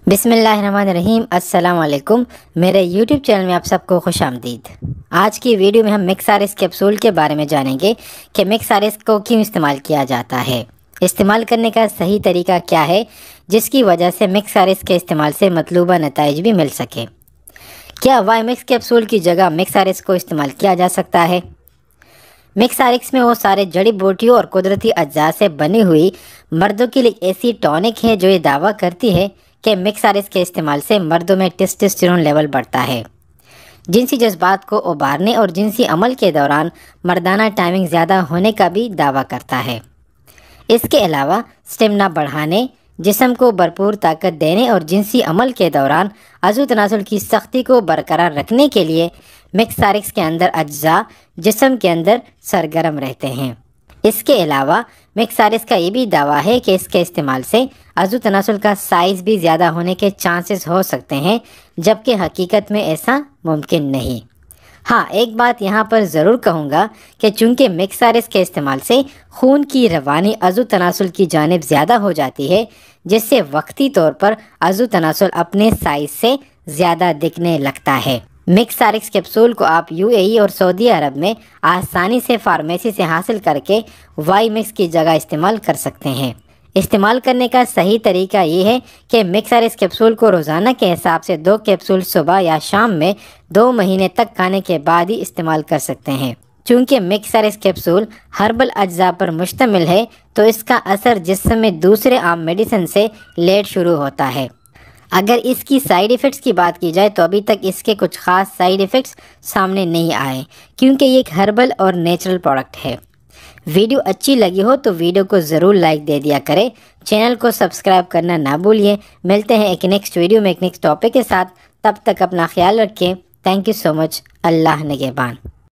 بسم اللہ الرحمن الرحیم۔ السلام علیکم، میرے یوٹیوب چینل میں آپ سب کو خوش آمدید۔ آج کی ویڈیو میں ہم مکس کیپسول کے بارے میں جانیں گے کہ مکس کو کیوں استعمال کیا جاتا ہے، استعمال کرنے کا صحیح طریقہ کیا ہے جس کی وجہ سے مکس کے استعمال سے مطلوبہ نتائج بھی مل سکے۔ کیا وائی مکس کیپسول کی جگہ مکس کو استعمال کیا جا سکتا ہے؟ مکس میں وہ سارے جڑی بوٹیوں اور قدرتی اجزاء سے بنی ہوئی مردوں کے لیے ایسی ٹونک ہے جو یہ دعویٰ کرتی ہے کہ مکس کے استعمال سے مردوں میں ٹیسٹوسٹیرون لیول بڑھتا ہے، جنسی جذبات کو ابھارنے اور جنسی عمل کے دوران مردانہ ٹائمنگ زیادہ ہونے کا بھی دعویٰ کرتا ہے۔ اس کے علاوہ اسٹیمنا بڑھانے، جسم کو بھرپور طاقت دینے اور جنسی عمل کے دوران عضو تناسل کی سختی کو برقرار رکھنے کے لیے مکس کے اندر اجزاء جسم کے اندر سرگرم رہتے ہیں۔ اس کے علاوہ مکس کا یہ بھی دعویٰ ہے کہ اس کے استعمال سے عضو تناسل کا سائز بھی زیادہ ہونے کے چانسز ہو سکتے ہیں، جبکہ حقیقت میں ایسا ممکن نہیں۔ ہاں، ایک بات یہاں پر ضرور کہوں گا کہ چونکہ مکس کے استعمال سے خون کی روانی عضو تناسل کی جانب زیادہ ہو جاتی ہے، جس سے وقتی طور پر عضو تناسل اپنے سائز سے زیادہ دکھنے لگتا ہے۔ مکس کیپسول کو آپ UAE اور سعودی عرب میں آسانی سے فارمیسی سے حاصل کر کے وائی مکس کی جگہ استعمال کر سکتے ہیں۔ استعمال کرنے کا صحیح طریقہ یہ ہے کہ مکس کیپسول کو روزانہ کے حساب سے 2 کیپسول صبح یا شام میں 2 مہینے تک کھانے کے بعد ہی استعمال کر سکتے ہیں۔ چونکہ مکس کیپسول ہربل اجزاء پر مشتمل ہے تو اس کا اثر جسم میں دوسرے عام میڈیسن سے لیٹ شروع ہوتا ہے۔ اگر اس کی سائیڈ ایفیکٹس کی بات کی جائے تو ابھی تک اس کے کچھ خاص سائیڈ ایفیکٹس سامنے نہیں آئے، کیونکہ یہ ایک ہربل اور نیچرل پروڈکٹ ہے۔ ویڈیو اچھی لگی ہو تو ویڈیو کو ضرور لائک دے دیا کریں، چینل کو سبسکرائب کرنا نہ بھولیے۔ ملتے ہیں ایک نیکسٹ ویڈیو میں ایک نیکسٹ ٹاپک کے ساتھ، تب تک اپنا خیال رکھیں۔ تھینک یو سو مچ۔ اللہ نگہبان۔